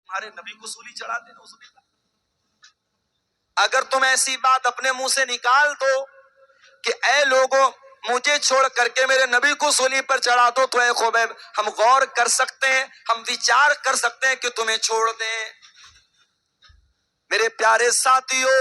ہمارے نبی کو سولی چڑھاتے ہیں. اگر تم ایسی بات اپنے منہ سے نکال دو کہ اے لوگوں مجھے چھوڑ کر کے میرے نبی کو سولی پر چڑھا دو تو اے خبیب ہم غور کر سکتے ہیں, ہم وچار کر سکتے ہیں کہ تمہیں چھوڑ دیں. میرے پیارے ساتھیوں,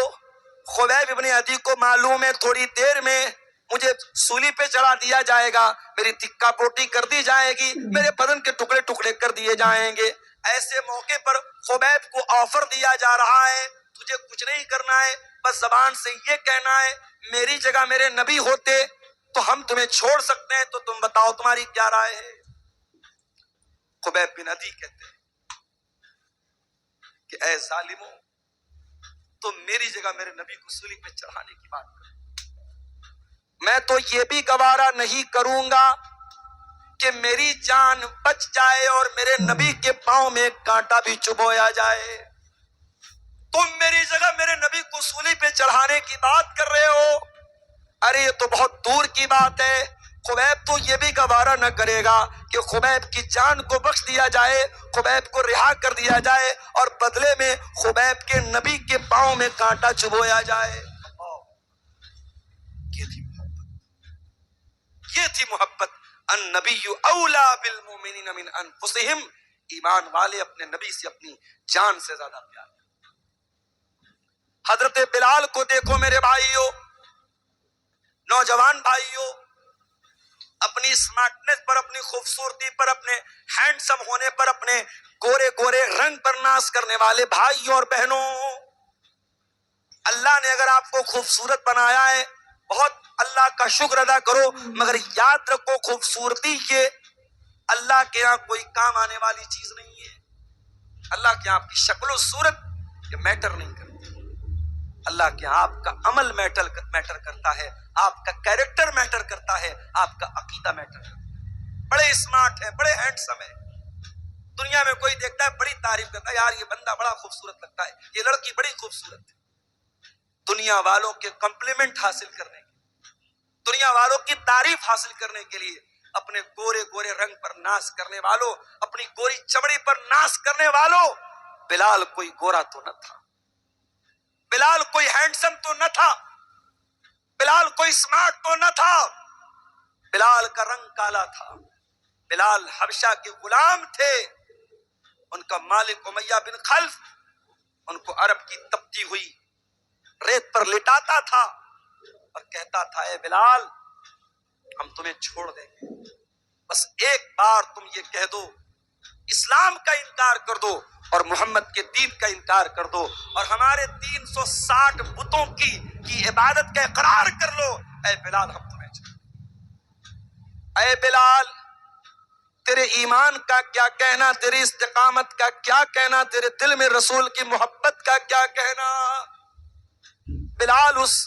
خبیب ابن عدی کو معلوم ہے تھوڑی دیر میں مجھے سولی پہ چڑھا دیا جائے گا, میری تکا پوٹی کر دی جائے گی, میرے بدن کے ٹکڑے ٹکڑے کر دیے جائیں گے. ایسے موقع پر خبیب کو آفر دیا جا رہا ہے تجھے کچھ نہیں کرنا ہے, بس زبان سے یہ کہنا ہے میری جگہ میرے نبی ہوتے تو ہم تمہیں چھوڑ سکتے ہیں, تو تم بتاؤ تمہاری کیا رائے ہے. خبیب بن عدی کہتے ہیں کہ اے ظالموں تم میری جگہ میرے نبی کو سولی پہ چڑھانے کی بات کرو, میں تو یہ بھی گوارا نہیں کروں گا کہ میری جان بچ جائے اور میرے نبی کے پاؤں میں کانٹا بھی چبویا جائے. تم میری جگہ میرے نبی کو سولی پہ چڑھانے کی بات کر رہے ہو, ارے یہ تو بہت دور کی بات ہے. خبیب تو یہ بھی گوارا نہ کرے گا کہ خبیب کی جان کو بخش دیا جائے, خبیب کو رہا کر دیا جائے اور بدلے میں خبیب کے نبی کے پاؤں میں کانٹا چبویا جائے. یہ تھی محبت. النبی اولا بالمؤمنین من انفسہم, ایمان والے اپنے نبی سے اپنی جان سے زیادہ پیار. حضرت بلال کو دیکھو میرے بھائیوں, نوجوان بھائیوں, اپنی اسمارٹنس پر, اپنی خوبصورتی پر, اپنے ہینڈسم ہونے پر, اپنے گورے گورے رنگ پر ناز کرنے والے بھائیوں اور بہنوں, اللہ نے اگر آپ کو خوبصورت بنایا ہے بہت اللہ کا شکر ادا کرو, مگر یاد رکھو خوبصورتی کے اللہ کے ہاں کوئی کام آنے والی چیز نہیں ہے. اللہ کے ہاں آپ کی شکل و صورت یہ میٹر نہیں کرتی, اللہ کے ہاں آپ کا عمل میٹر کرتا ہے, آپ کا کیریکٹر میٹر کرتا ہے, آپ کا عقیدہ میٹر کرتا ہے. بڑے اسمارٹ ہیں, بڑے ہینڈسم ہیں, دنیا میں کوئی دیکھتا ہے بڑی تعریف کرتا ہے, یار یہ بندہ بڑا خوبصورت لگتا ہے, یہ لڑکی بڑی خوبصورت ہے. دنیا والوں کے کمپلیمنٹ حاصل کرنے, دنیا والوں کی تعریف حاصل کرنے کے لیے اپنے گورے گورے رنگ پر ناز کرنے والوں, اپنی گوری چمڑی پر ناز کرنے والوں, بلال کوئی گورا تو نہ تھا, بلال کوئی ہینڈسم تو نہ تھا, بلال کوئی اسمارٹ تو نہ تھا, بلال کا رنگ کالا تھا. بلال حبشہ کے غلام تھے, ان کا مالک امیہ بن خلف ان کو عرب کی تپتی ہوئی ریت پر لٹاتا تھا اور کہتا تھا اے بلال ہم تمہیں چھوڑ دیں گے, بس ایک بار تم یہ کہہ دو اسلام کا انکار کر دو اور محمد کے دین کا انکار کر دو اور ہمارے 360 بتوں کی عبادت کا اقرار کر لو, اے بلال ہم تمہیں چھوڑ دیں. اے بلال تیرے ایمان کا کیا کہنا, تیری استقامت کا کیا کہنا, تیرے دل میں رسول کی محبت کا کیا کہنا. بلال اس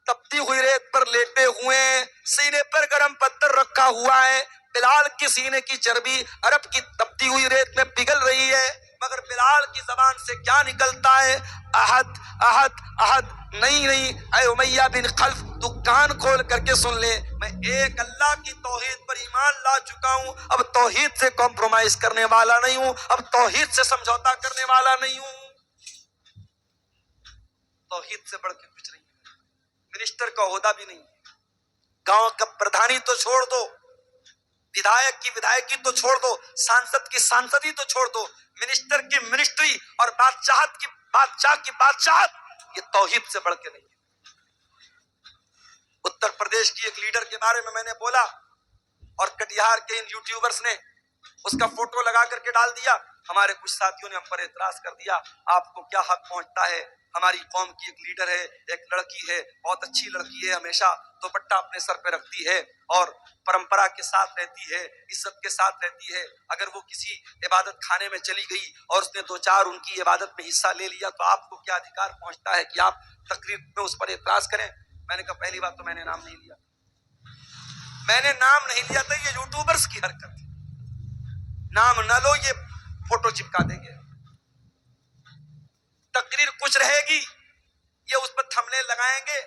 تپتی ہوئی ریت پر لیٹے ہوئے, سینے پر گرم پتھر رکھا ہوا ہے, بلال کی سینے کی چربی عرب کی تپتی ہوئی ریت میں پگھل رہی ہے, مگر بلال کی زبان سے کیا نکلتا ہے, احد احد احد, نہیں نہیں. اے امیہ بن خلف تو کان کھول کر کے سن لے, میں ایک اللہ کی توحید پر ایمان لا چکا ہوں, اب توحید سے کمپرومائز کرنے والا نہیں ہوں, اب توحید سے سمجھوتا کرنے والا نہیں ہوں. توحید سے بڑھ کے کچھ نہیں, منسٹر کا عہدہ بھی نہیں, گاؤں کا پردھانی تو چھوڑ دو, ودھایک کی ودھایکی تو چھوڑ دو, سانسد کی سانسدی تو چھوڑ دو, منسٹر کی منسٹری اور بادشاہ کی بادشاہت, یہ توحید سے بڑھ کے نہیں ہے. اتر پردیش کی ایک لیڈر کے بارے میں نے بولا اور کٹیہار کے ان یوٹیوبرز نے اس کا فوٹو لگا کر کے ڈال دیا. ہمارے کچھ ساتھیوں نے ہم پر اعتراض کر دیا, آپ کو کیا حق پہنچتا ہے, ہماری قوم کی ایک لیڈر ہے, ایک لڑکی ہے, بہت اچھی لڑکی ہے, ہمیشہ دوپٹہ اپنے سر پہ رکھتی ہے اور پرمپرا کے ساتھ رہتی ہے, عزت کے ساتھ رہتی ہے, اگر وہ کسی عبادت خانے میں چلی گئی اور اس نے 2-4 ان کی عبادت میں حصہ لے لیا تو آپ کو کیا ادھیکار پہنچتا ہے کہ آپ تقریر میں اس پر اعتراض کریں. میں نے کہا پہلی بات تو میں نے نام نہیں لیا, میں نے نام نہیں لیا تھا, یہ یوٹیوبرز کی حرکت ہے, نام نہ لو یہ فوٹو چپکا دیں گے, تقریر کچھ رہے گی یہ اس پر تھمبنیل لگائیں گے,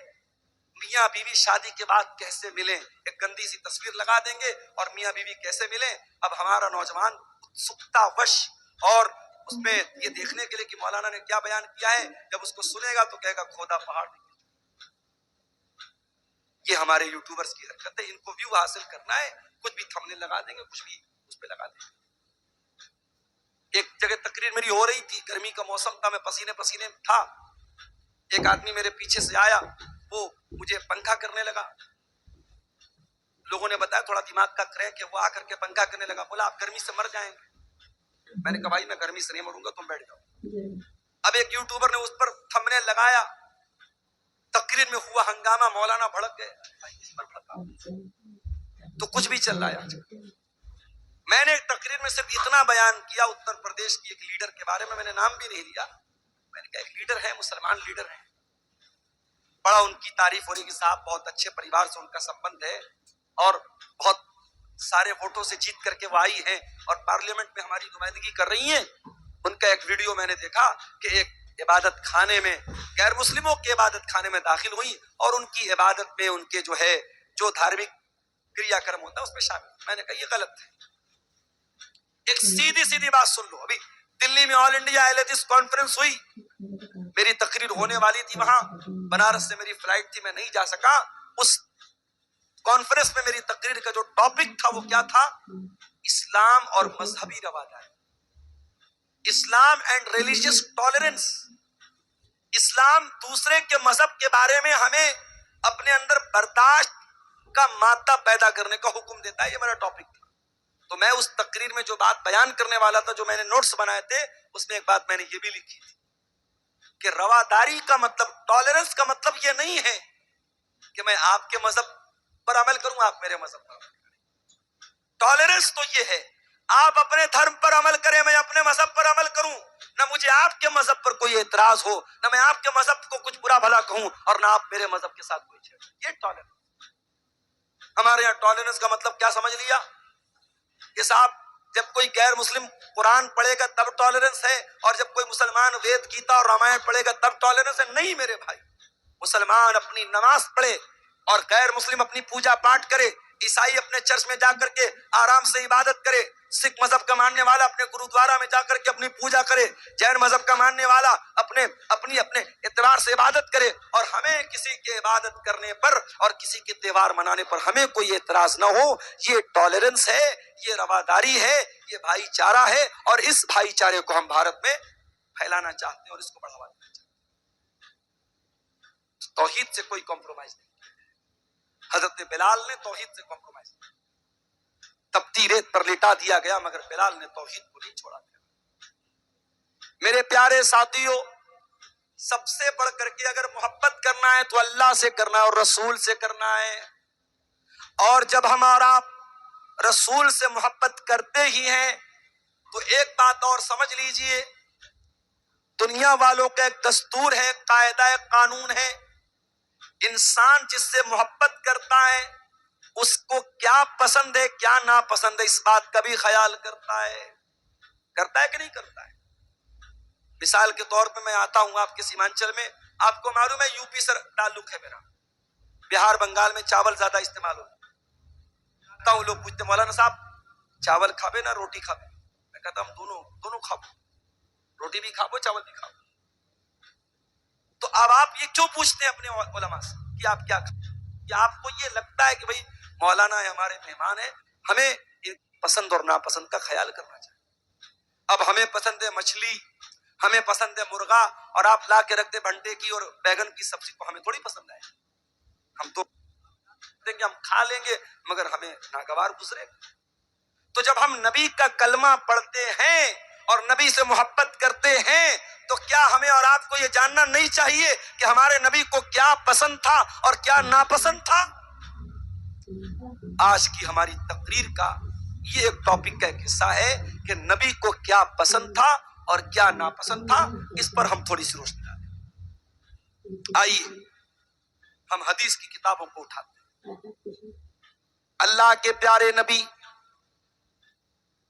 میاں بیوی شادی کے بعد کیسے ملیں, ایک گندی سی تصویر لگا دیں گے اور میاں بیوی کیسے ملیں. اب ہمارا نوجوان اتسکتا وش اور اس میں یہ دیکھنے کے لیے کہ مولانا نے کیا بیان کیا ہے، جب اس کو سنے گا تو کہے گا کھودا پہاڑ نہیں۔ یہ ہمارے یوٹیوبرز کی حرکت ہے، ان کو ویو حاصل کرنا ہے، کچھ بھی تھمبنیل لگا دیں گے، کچھ بھی اس پہ لگا دیں گے۔ ایک جگہ تقریر میری ہو رہی تھی، گرمی کا موسم تھا، میں پسینے پسینے تھا، ایک آدمی میرے پیچھے سے آیا، وہ مجھے پنکھا کرنے لگا، لوگوں نے بتایا تھوڑا دماغ کا کریک ہے، وہ آ کر کے پنکھا کرنے لگا، بولا آپ گرمی سے مر جائیں گے۔ میں نے کہا بھائی میں گرمی سے نہیں مروں گا، تم بیٹھ جاؤ۔ اب ایک یوٹیوبر نے اس پر تھمبنیل لگایا، تقریر میں ہوا ہنگامہ، مولانا بھڑک گئے، اس پر بھڑکا تو کچھ بھی چل رہا ہے آج۔ میں نے ایک تقریر میں صرف اتنا بیان کیا اتر پردیش کی ایک لیڈر کے بارے میں نے نام بھی نہیں لیا، میں نے کہا ایک لیڈر ہے، مسلمان لیڈر ہے، بڑا ان کی تعریف ہو رہی کہ صاحب بہت اچھے پریوار سے ان کا سمبند ہے اور بہت سارے ووٹوں سے جیت کر کے وہ آئی ہیں اور پارلیمنٹ میں ہماری نمائندگی کر رہی ہیں۔ ان کا ایک ویڈیو میں نے دیکھا کہ ایک عبادت خانے میں غیر مسلموں کے عبادت خانے میں داخل ہوئی اور ان کی عبادت میں ان کے جو دھارمک کریا کرم ہوتا ہے اس میں شامل۔ میں نے کہا یہ غلط ہے۔ ایک سیدھی سیدھی بات سن لو، ابھی دلی میں آل انڈیا ایلیٹس کانفرنس ہوئی، میری تقریر ہونے والی تھی وہاں، بنارس سے میری فلائٹ تھی، میں نہیں جا سکا۔ اس کانفرنس میں میری تقریر کا جو ٹاپک تھا وہ کیا تھا؟ اسلام اور مذہبی رواداری، اسلام اینڈ ریلیجیس ٹالرنس۔ اسلام دوسرے کے مذہب کے بارے میں ہمیں اپنے اندر برداشت کا مادہ پیدا کرنے کا حکم دیتا ہے، یہ میرا ٹاپک تھا۔ تو میں اس تقریر میں جو بات بیان کرنے والا تھا، جو میں نے نوٹس بنائے تھے، اس میں ایک بات میں نے یہ بھی لکھی تھی کہ رواداری کا مطلب، ٹالرنس کا مطلب یہ نہیں ہے کہ میں آپ کے مذہب پر عمل کروں، آپ میرے مذہب پر عمل کریں۔ ٹالرنس تو یہ ہے آپ اپنے دھرم پر عمل کریں، میں اپنے مذہب پر عمل کروں، نہ مجھے آپ کے مذہب پر کوئی اعتراض ہو، نہ میں آپ کے مذہب کو کچھ برا بھلا کہوں اور نہ آپ میرے مذہب کے ساتھ کوئی چھیڑ۔ یہ ٹالرنس۔ ہمارے یہاں ٹالرنس کا مطلب کیا سمجھ لیا کہ صاحب جب کوئی غیر مسلم قرآن پڑھے گا تب ٹالرنس ہے، اور جب کوئی مسلمان وید گیتا اور رامائن پڑھے گا تب ٹالرنس ہے۔ نہیں میرے بھائی، مسلمان اپنی نماز پڑھے اور غیر مسلم اپنی پوجا پاٹ کرے، عیسائی اپنے چرچ میں جا کر کے آرام سے عبادت کرے، سکھ مذہب کا ماننے والا اپنے گرودوارا میں جا کر کے اپنی پوجا کرے، جین مذہب کا ماننے والا اپنے اعتبار سے عبادت کرے، اور ہمیں کسی کے عبادت کرنے پر اور کسی کے تہوار منانے پر ہمیں کوئی اعتراض نہ ہو۔ یہ ٹالرنس ہے، یہ رواداری ہے، یہ بھائی چارہ ہے، اور اس بھائی چارے کو ہم بھارت میں پھیلانا چاہتے ہیں اور اس کو بڑھاوا دینا چاہتے ہیں۔ توحید سے کوئی کمپرومائز نہیں۔ حضرت بلال نے توحید سے کمپرومائز نہیں، تپتی ریت پر لٹا دیا گیا مگر بلال نے توحید کو نہیں چھوڑا گیا۔ میرے پیارے ساتھیوں، سب سے بڑھ کر کے اگر محبت کرنا ہے تو اللہ سے کرنا ہے اور رسول سے کرنا ہے، اور جب ہم اور آپ رسول سے محبت کرتے ہی ہیں تو ایک بات اور سمجھ لیجئے، دنیا والوں کا ایک دستور ہے، قاعدہ قانون ہے، انسان جس سے محبت کرتا ہے اس کو کیا پسند ہے کیا ناپسند ہے، اس بات کا بھی خیال کرتا ہے کہ نہیں کرتا ہے؟ مثال کے طور پہ میں آتا ہوں آپ کے سیمانچل میں، آپ کو معلوم ہے یو پی سے تعلق ہے میرا، بہار بنگال میں چاول زیادہ استعمال ہوتا ہوں، لوگ پوچھتے مولانا صاحب چاول کھابے نہ روٹی کھابے؟ میں کہتا ہوں دونوں کھابو، روٹی بھی کھابو چاول بھی کھابو۔ تو اب آپ یہ کیوں پوچھتے ہیں اپنے علماء سے کہ آپ کیا کھائیں؟ کہ آپ کو یہ لگتا ہے کہ بھئی مولانا ہمارے مہمان ہیں، ہمیں پسند اور ناپسند کا خیال کرنا چاہیے۔ اب ہمیں پسند ہے مچھلی، ہمیں پسند ہے مرغا، اور آپ لا کے رکھتے بھنٹے کی اور بیگن کی سبزی کو ہمیں تھوڑی پسند ہے، ہم تو کہ ہم کھا لیں گے مگر ہمیں ناگوار گزرے گا۔ تو جب ہم نبی کا کلمہ پڑھتے ہیں اور نبی سے محبت کرتے ہیں تو کیا ہمیں اور آپ کو یہ جاننا نہیں چاہیے کہ ہمارے نبی کو کیا پسند تھا اور کیا ناپسند تھا؟ آج کی ہماری تقریر کا یہ ایک ٹاپک کا ایک حصہ ہے کہ نبی کو کیا پسند تھا اور کیا ناپسند تھا، اس پر ہم تھوڑی سی روشنی ڈالیں۔ آئیے ہم حدیث کی کتابوں کو اٹھاتے ہیں۔ اللہ کے پیارے نبی،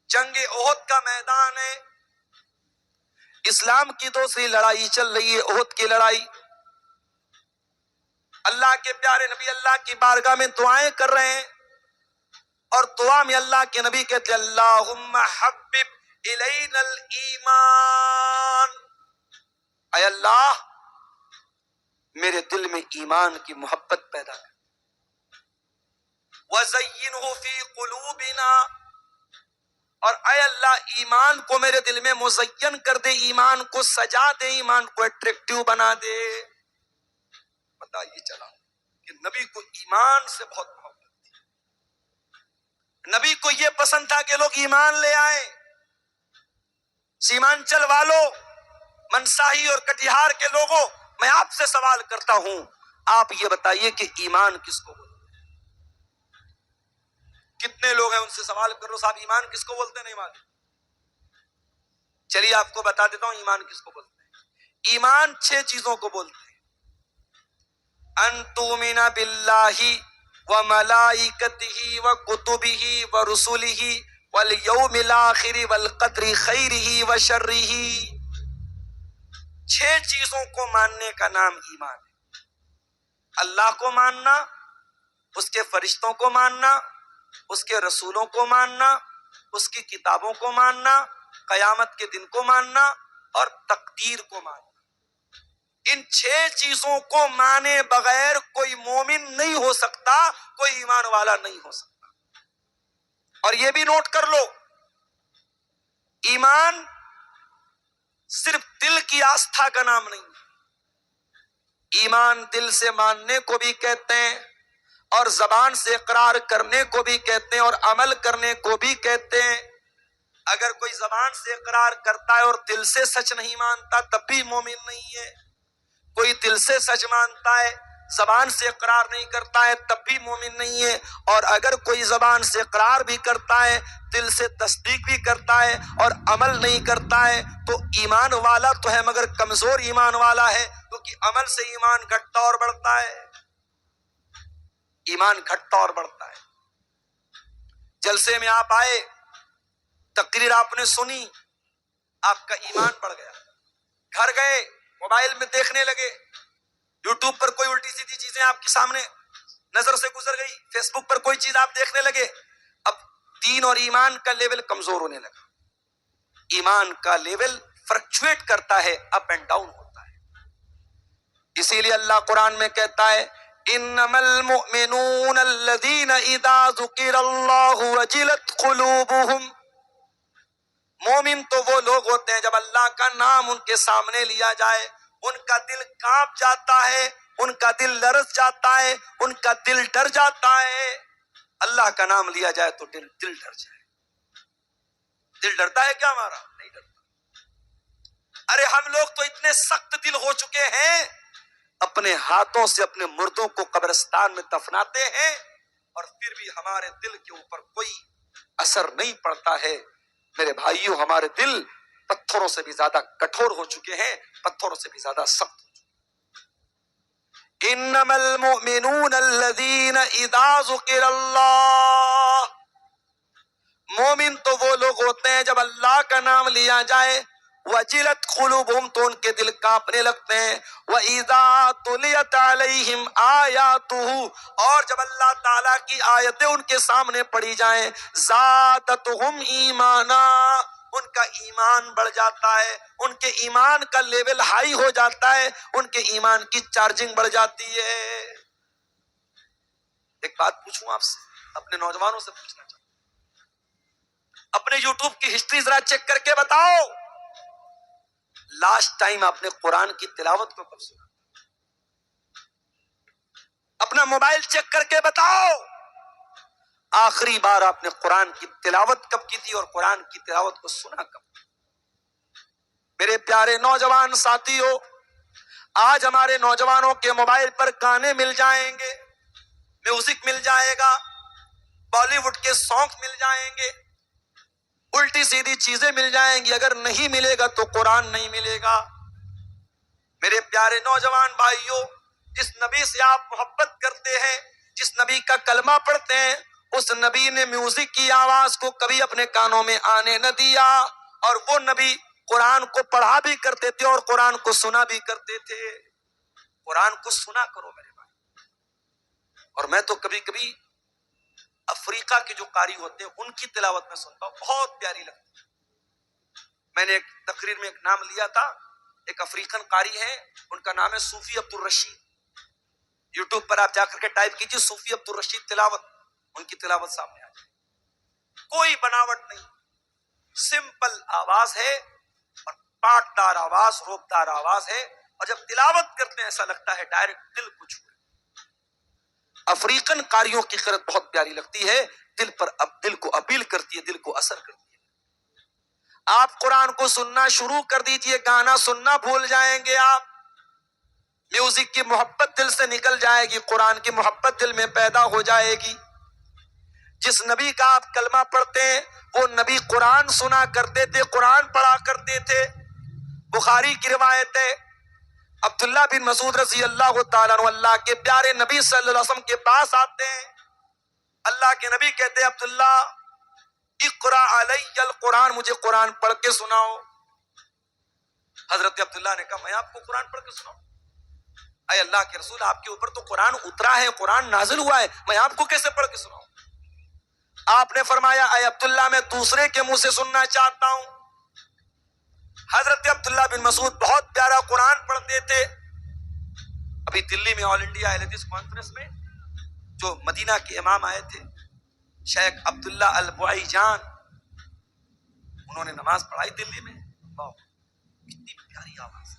جنگ احد کا میدان ہے، اسلام کی دوسری لڑائی چل رہی ہے، احد کی لڑائی۔ اللہ کے پیارے نبی اللہ کی بارگاہ میں دعائیں کر رہے ہیں، اور دعا میں اللہ کے نبی کہتے ہیں اللہم حبب الینا الایمان، اے اللہ میرے دل میں ایمان کی محبت پیدا کر، وزینہ فی قلوبنا، اور اے اللہ ایمان کو میرے دل میں مزین کر دے، ایمان کو سجا دے، ایمان کو اٹریکٹیو بنا دے۔ بتائیے چلا کہ نبی کو ایمان سے بہت محبت تھی، نبی کو یہ پسند تھا کہ لوگ ایمان لے آئیں۔ سیمانچل والوں، منساہی اور کٹیہار کے لوگوں، میں آپ سے سوال کرتا ہوں، آپ یہ بتائیے کہ ایمان کس کو بولتے ہیں؟ کتنے لوگ ہیں ان سے سوال کر لو، صاحب ایمان کس کو بولتے ہیں؟ نہیں معلوم؟ چلیے آپ کو بتا دیتا ہوں ایمان کس کو بولتے ہیں۔ ایمان 6 چیزوں کو بولتے ہیں: ان تؤمن باللہ وملائکتہ وکتبہ ورسلہ والیوم الآخر والقدر خیرہ وشرہ۔ 6 چیزوں کو ماننے کا نام ایمان ہے۔ اللہ کو ماننا، اس کے فرشتوں کو ماننا، اس کے رسولوں کو ماننا، اس کی کتابوں کو ماننا، قیامت کے دن کو ماننا اور تقدیر کو ماننا۔ ان 6 چیزوں کو مانے بغیر کوئی مومن نہیں ہو سکتا، کوئی ایمان والا نہیں ہو سکتا۔ اور یہ بھی نوٹ کر لو، ایمان صرف دل کی آستھا کا نام نہیں ہے، ایمان دل سے ماننے کو بھی کہتے ہیں، اور زبان سے اقرار کرنے کو بھی کہتے ہیں، اور عمل کرنے کو بھی کہتے ہیں۔ اگر کوئی زبان سے اقرار کرتا ہے اور دل سے سچ نہیں مانتا تب بھی مومن نہیں ہے، کوئی دل سے سچ مانتا ہے زبان سے اقرار نہیں کرتا ہے تب بھی مومن نہیں ہے، اور اگر کوئی زبان سے اقرار بھی کرتا ہے، دل سے تصدیق بھی کرتا ہے اور عمل نہیں کرتا ہے تو ایمان والا تو ہے مگر کمزور ایمان والا ہے، کیونکہ عمل سے ایمان گھٹتا اور بڑھتا ہے، ایمان گھٹتا اور بڑھتا ہے۔ جلسے میں آپ آئے، تقریر آپ نے سنی، آپ کا ایمان بڑھ گیا، گھر گئے موبائل میں دیکھنے لگے، یوٹیوب پر کوئی الٹی سیدھی چیزیں آپ کے سامنے نظر سے گزر گئی، فیس بک پر کوئی چیز آپ دیکھنے لگے، اب دین اور ایمان کا لیول کمزور ہونے لگا۔ ایمان کا لیول فرکچویٹ کرتا ہے، اپ اینڈ ڈاؤن ہوتا ہے۔ اسی لیے اللہ قرآن میں کہتا ہے انما المؤمنون الذین اذا ذکر اللہ وجلت قلوبہم، مومن تو وہ لوگ ہوتے ہیں جب اللہ کا نام ان کے سامنے لیا جائے ان کا دل کانپ جاتا ہے، ان کا دل لرز جاتا ہے، ان کا دل ڈر جاتا ہے۔ اللہ کا نام لیا جائے تو دل ڈر جائے۔ دل ڈرتا ہے کیا ہمارا؟ نہیں ڈرتا۔ ارے ہم لوگ تو اتنے سخت دل ہو چکے ہیں، اپنے ہاتھوں سے اپنے مردوں کو قبرستان میں دفناتے ہیں اور پھر بھی ہمارے دل کے اوپر کوئی اثر نہیں پڑتا ہے۔ میرے بھائیوں، ہمارے دل پتھروں سے بھی زیادہ کٹھور ہو چکے ہیں، پتھروں سے بھی زیادہ سخت ہو چکے ہیں۔ انما المؤمنون الذین اذا ذکر اللہ، مومن تو وہ لوگ ہوتے ہیں جب اللہ کا نام لیا جائے وجلت قلوبہم، تو ان کے دل کانپنے لگتے ہیں، وَإِذَا تُلِيَتْ عَلَيْهِمْ آيَاتُهُ، اور جب اللہ تعالیٰ کی آیتیں ان کے سامنے پڑھی جائیں زَادَتْهُمْ ایمانا، ان کا ایمان بڑھ جاتا ہے، ان کے ایمان کا لیول ہائی ہو جاتا ہے، ان کے ایمان کی چارجنگ بڑھ جاتی ہے۔ ایک بات پوچھوں آپ سے، اپنے نوجوانوں سے پوچھنا چاہتا ہوں، اپنے یوٹیوب کی ہسٹری ذرا چیک کر کے بتاؤ، لاسٹ ٹائم آپ نے قرآن کی تلاوت کو کب سنا؟ اپنا موبائل چیک کر کے بتاؤ، آخری بار آپ نے قرآن کی تلاوت کب کی تھی اور قرآن کی تلاوت کو سنا کب؟ میرے پیارے نوجوان ساتھیوں، آج ہمارے نوجوانوں کے موبائل پر گانے مل جائیں گے، میوزک مل جائے گا، بالی ووڈ کے سانگ مل جائیں گے، الٹی سیدھی چیزیں مل جائیں گی، اگر نہیں ملے گا تو قرآن نہیں ملے گا۔ میرے پیارے نوجوان بھائیوں، جس نبی سے آپ محبت کرتے ہیں، جس نبی کا کلمہ پڑھتے ہیں، اس نبی نے میوزک کی آواز کو کبھی اپنے کانوں میں آنے نہ دیا، اور وہ نبی قرآن کو پڑھا بھی کرتے تھے اور قرآن کو سنا بھی کرتے تھے۔ قرآن کو سنا کرو میرے بھائی۔ اور میں تو کبھی کبھی افریقہ کے جو قاری ہوتے ہیں ان کی تلاوت میں سنتا ہوں، بہت پیاری لگتی ہے۔ میں نے ایک تقریر میں ایک نام لیا تھا، ایک افریقن قاری ہیں، ان کا نام ہے صوفی عبد الرشید. یوٹیوب پر آپ جا کر کے ٹائپ کیجیے صوفی عبد الرشید تلاوت، ان کی تلاوت سامنے آ جائے. کوئی بناوٹ نہیں، سمپل آواز ہے اور پاٹ دار آواز، روپ دار آواز ہے، اور جب تلاوت کرتے ہیں ایسا لگتا ہے ڈائریکٹ دل کو چھو. افریقن قاریوں کی قرأت بہت پیاری لگتی ہے، دل کو اپیل کرتی ہے، دل کو اثر کرتی ہے. آپ قرآن کو سننا شروع کر دیجئے، گانا سننا بھول جائیں گے آپ. میوزک کی محبت دل سے نکل جائے گی، قرآن کی محبت دل میں پیدا ہو جائے گی. جس نبی کا آپ کلمہ پڑھتے ہیں وہ نبی قرآن سنا کرتے تھے، قرآن پڑھا کرتے تھے. بخاری کی روایت ہے، عبداللہ بن مسعود رضی اللہ تعالیٰ عنہ اللہ کے پیارے نبی صلی اللہ علیہ وسلم کے پاس آتے ہیں. اللہ کے نبی کہتے ہیں عبداللہ اقرا علی القرآن، مجھے قرآن پڑھ کے سناؤ. حضرت عبداللہ نے کہا میں آپ کو قرآن پڑھ کے سناؤں؟ اے اللہ کے رسول، آپ کے اوپر تو قرآن اترا ہے، قرآن نازل ہوا ہے، میں آپ کو کیسے پڑھ کے سناؤں؟ آپ نے فرمایا اے عبداللہ میں دوسرے کے منہ سے سننا چاہتا ہوں. حضرت عبداللہ بن مسعود بہت پیارا قرآن پڑھتے تھے. ابھی دلی میں آل انڈیا اہل حدیث کانفرنس میں جو مدینہ کے امام آئے تھے شیخ عبداللہ البوئی جان، انہوں نے نماز پڑھائی دلی میں. کتنی پیاری آواز.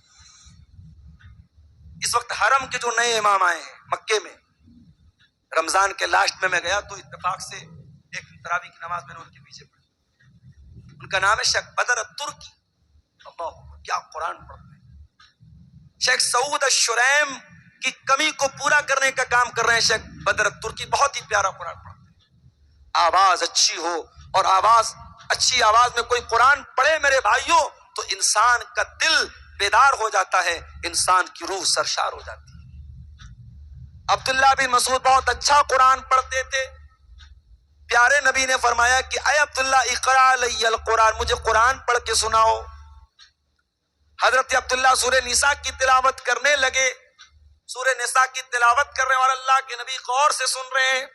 اس وقت حرم کے جو نئے امام آئے ہیں مکے میں، رمضان کے لاسٹ میں گیا تو اتفاق سے ایک تراویح کی نماز میں نے ان کے پیچھے پڑھی. ان کا نام ہے شیخ بدر الترکی. اللہ کیا قرآن پڑھتے ہیں. شیخ سعود الشریم کی کمی کو پورا کرنے کا کام کر رہے ہیں شیخ بدر الترکی. بہت ہی پیارا قرآن پڑھتے ہیں. آواز اچھی ہو، اور اچھی آواز میں کوئی قرآن پڑھے میرے بھائیوں تو انسان کا دل بیدار ہو جاتا ہے، انسان کی روح سرشار ہو جاتی ہے. عبداللہ بن مسعود بہت اچھا قرآن پڑھتے تھے. پیارے نبی نے فرمایا کہ اے عبداللہ اقرا علی القرآن، مجھے قرآن پڑھ کے سناؤ. حضرت عبداللہ سورہ نساء کی تلاوت کرنے لگے. سورہ نساء کی تلاوت کر رہے ہیں اور اللہ کے نبی غور سے سن رہے ہیں.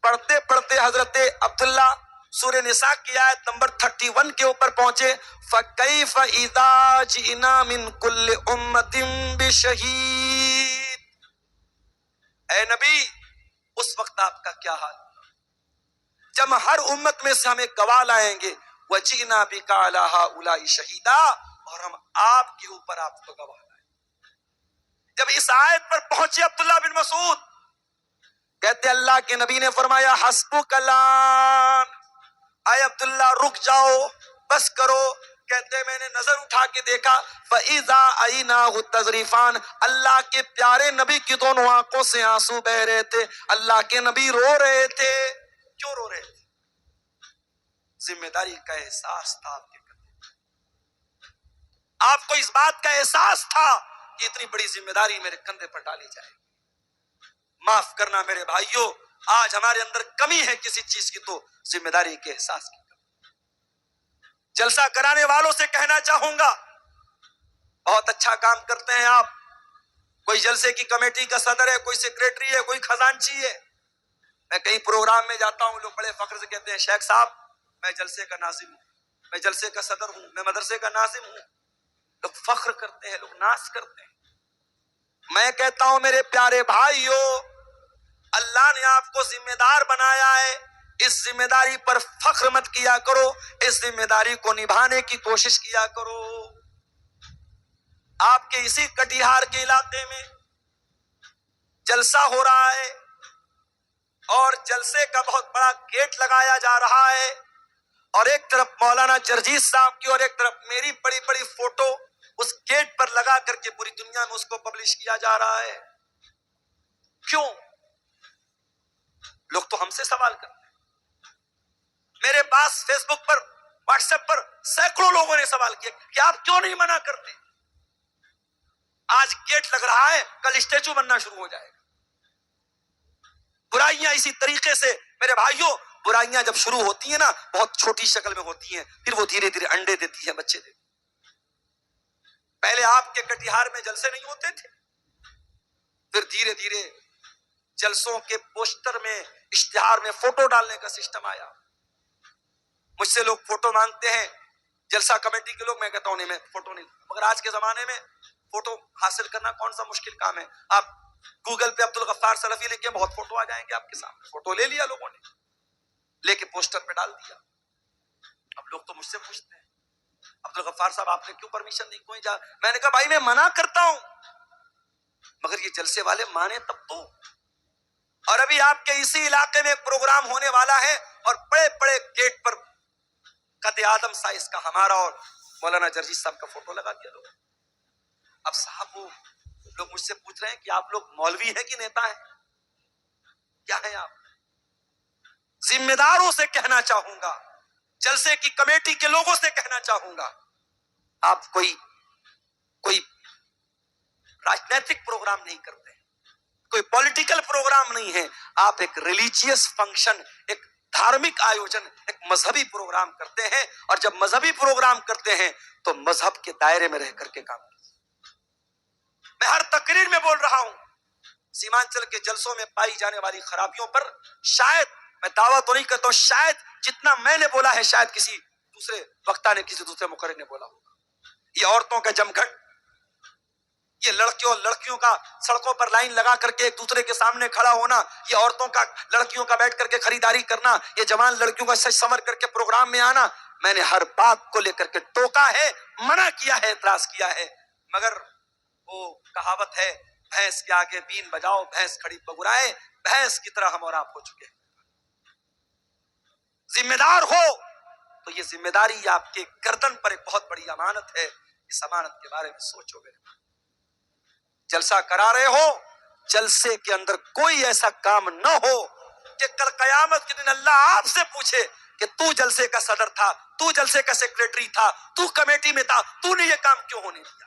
پڑھتے پڑھتے حضرت عبداللہ سورہ نساء کی آیت نمبر 31 کے اوپر پہنچے. فَكَيْفَ إِذَا جِئْنَا مِن كُلِّ أُمَّةٍ بِشَهِيدٍ. اے نبی اس وقت آپ کا کیا حال ہوگا جب ہر امت میں سے ہم ایک گواہ لائیں گے. وَجِئْنَا بِكَ عَلَىٰ هَٰؤُلَاءِ شَهِيدًا، اور ہم آپ کے اوپر آپ کو گواہ لائیں. جب اس آیت پر پہنچے عبداللہ بن مسعود کہتے اللہ کے نبی نے فرمایا حسبک الآن، اے عبداللہ رک جاؤ، بس کرو. کہتے میں نے نظر اٹھا کے دیکھا فَإِذَا عَيْنَاهُ تَذْرِفَانِ، اللہ کے پیارے نبی کی دونوں آنکھوں سے آنسو بہ رہے تھے. اللہ کے نبی رو رہے تھے. کیوں رو رہے تھے؟ ذمہ داری کا احساس تھا آپ کے کندھے. آپ کو اس بات کا احساس تھا کہ اتنی بڑی ذمہ داری میرے کندھے پر ڈالی جائے. معاف کرنا میرے بھائیوں، آج ہمارے اندر کمی ہے کسی چیز کی تو ذمہ داری کے احساس کی. جلسہ کرانے والوں سے کہنا چاہوں گا بہت اچھا کام کرتے ہیں آپ. کوئی جلسے کی کمیٹی کا صدر ہے، کوئی سیکریٹری ہے، کوئی خزانچی ہے. میں کئی پروگرام میں جاتا ہوں، لوگ بڑے فخر سے کہتے ہیں شیخ صاحب میں جلسے کا ناظم ہوں، میں جلسے کا صدر ہوں، میں مدرسے کا ناظم ہوں. لوگ فخر کرتے ہیں، لوگ ناز کرتے ہیں. میں کہتا ہوں میرے پیارے بھائیو، اللہ نے آپ کو ذمہ دار بنایا ہے، اس ذمہ داری پر فخر مت کیا کرو، اس ذمہ داری کو نبھانے کی کوشش کیا کرو. آپ کے اسی کٹیہار کے علاقے میں جلسہ ہو رہا ہے اور جلسے کا بہت بڑا گیٹ لگایا جا رہا ہے، اور ایک طرف مولانا جرجیت صاحب کی اور ایک طرف میری بڑی بڑی فوٹو اس گیٹ پر لگا کر کے پوری دنیا میں اس کو پبلش کیا جا رہا ہے. کیوں؟ لوگ تو ہم سے سوال کرتے ہیں. میرے پاس فیس بک پر، واٹس ایپ پر سینکڑوں لوگوں نے سوال کیا کہ آپ کیوں نہیں منع کرتے. آج گیٹ لگ رہا ہے، کل اسٹیچو بننا شروع ہو جائے گا. برائیاں اسی طریقے سے میرے بھائیوں، برائیاں جب شروع ہوتی ہیں نا بہت چھوٹی شکل میں ہوتی ہیں، پھر وہ دھیرے دھیرے انڈے دیتی ہیں، بچے دیتی ہیں. پہلے آپ کے کٹیہار میں جلسے نہیں ہوتے تھے، پھر دھیرے دھیرے جلسوں کے پوسٹر میں، اشتہار میں فوٹو ڈالنے کا سسٹم آیا. مجھ سے لوگ فوٹو مانگتے ہیں، جلسہ کمیٹی کے لوگ، میں کہتا ہوں نہیں، میں فوٹو نہیں، مگر آج کے زمانے میں فوٹو حاصل کرنا کون سا مشکل کام ہے؟ آپ گوگل پہ عبدالغفار سلفی لکھ کے بہت فوٹو آ جائیں گے آپ کے سامنے. فوٹو لے لیا لوگوں نے، لے کے پوسٹر پہ ڈال دیا. اب لوگ تو مجھ سے پوچھتے ہیں عبدالغفار صاحب آپ نے کیوں پرمیشن دی، کوئی جا؟ میں نے کہا بھائی میں منع کرتا ہوں، مگر یہ جلسے والے مانے تب تو. اور ابھی آپ کے اسی علاقے میں ایک پروگرام ہونے والا ہے اور بڑے بڑے گیٹ پر قد آدم سائز کا ہمارا اور مولانا جرجیت صاحب کا فوٹو لگا دیا لوگ. اب صاحب وہ لوگ مجھ سے پوچھ رہے ہیں کہ آپ لوگ مولوی ہیں کہ نیتا ہیں، کیا ہیں آپ؟ ذمہ داروں سے کہنا چاہوں گا، جلسے کی کمیٹی کے لوگوں سے کہنا چاہوں گا، آپ کوئی راجنیتک پروگرام نہیں کرتے، کوئی پولیٹیکل پروگرام نہیں ہے، آپ ایک ریلیجیس فنکشن، ایک دھارمک آیوجن، ایک مذہبی پروگرام کرتے ہیں. اور جب مذہبی پروگرام کرتے ہیں تو مذہب کے دائرے میں رہ کر کے کام کرتے ہیں. میں ہر تقریر میں بول رہا ہوں، سیمانچل کے جلسوں میں پائی جانے والی خرابیوں پر شاید، میں دعویٰ تو نہیں کرتا ہوں، شاید جتنا میں نے بولا ہے شاید کسی دوسرے وقتہ نے، کسی دوسرے مقرر نے بولا ہوگا. یہ عورتوں کا جمگھٹ، یہ لڑکیوں کا سڑکوں پر لائن لگا کر کے ایک دوسرے کے سامنے کھڑا ہونا، یہ عورتوں کا لڑکیوں کا بیٹھ کر کے خریداری کرنا، یہ جوان لڑکیوں کا سج سنور کر کے پروگرام میں آنا، میں نے ہر بات کو لے کر کے ٹوکا ہے، منع کیا ہے، اعتراض کیا ہے. مگر وہ کہاوت ہے، بھینس کے آگے بین بجاؤ بھینس کھڑی بگرائے، بھینس کی طرح ہم اور آپ ہو چکے ہیں. ذمہ دار ہو تو یہ ذمہ داری آپ کے گردن پر ایک بہت بڑی امانت ہے، اس امانت کے بارے میں سوچو. میرے جلسہ کرا رہے ہو، جلسے کے اندر کوئی ایسا کام نہ ہو کہ کل قیامت کے دن اللہ آپ سے پوچھے کہ تو جلسے کا صدر تھا، تو جلسے کا سیکریٹری تھا، تو کمیٹی میں تھا، تو نے یہ کام کیوں ہونے دیا.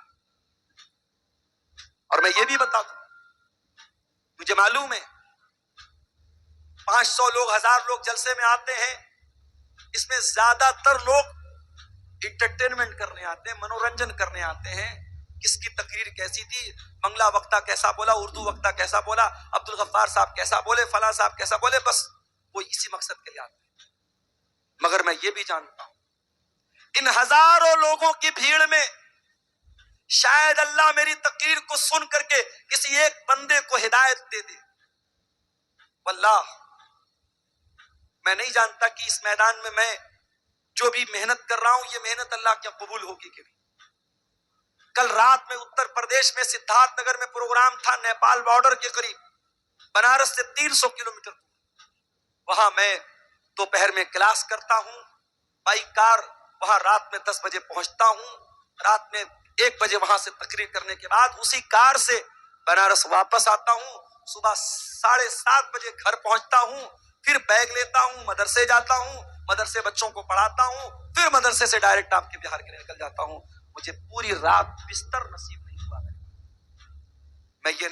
اور میں یہ بھی بتا دوں، مجھے معلوم ہے 500 لوگ 1000 لوگ جلسے میں آتے ہیں، اس میں زیادہ تر لوگ انٹرٹینمنٹ کرنے آتے ہیں، منورنجن کرنے آتے ہیں. کس کی تقریر کیسی تھی، بنگلہ وقتہ کیسا بولا، اردو وقتہ کیسا بولا، عبدالغفار صاحب کیسا بولے، فلاں صاحب کیسا بولے، بس وہ اسی مقصد کے لیے آتے ہیں. مگر میں یہ بھی جانتا ہوں ان ہزاروں لوگوں کی بھیڑ میں شاید اللہ میری تقریر کو سن کر کے کسی ایک بندے کو ہدایت دے دے. واللہ میں نہیں جانتا کہ اس میدان میں جو بھی محنت کر رہا ہوں یہ محنت اللہ کیا قبول ہوگی کہ نہیں. کل رات میں اتر پردیش میں سدھارتھ نگر میں پروگرام تھا، نیپال بارڈر کے قریب، بنارس سے 300 کلومیٹر. وہاں میں دوپہر میں کلاس کرتا ہوں، بائی کار وہاں رات میں 10 بجے پہنچتا ہوں، رات میں 1 بجے وہاں سے تقریر کرنے کے بعد اسی کار سے بنارس واپس آتا ہوں، صبح 7:30 بجے گھر پہنچتا ہوں، پھر بیگ لیتا ہوں، مدرسے جاتا ہوں، مدرسے بچوں کو پڑھاتا ہوں، پھر مدرسے سے ڈائریکٹ آپ کے بہار کے لیے نکل جاتا ہوں. مجھے پوری رات بستر نصیب نہیں ہوا. میں یہ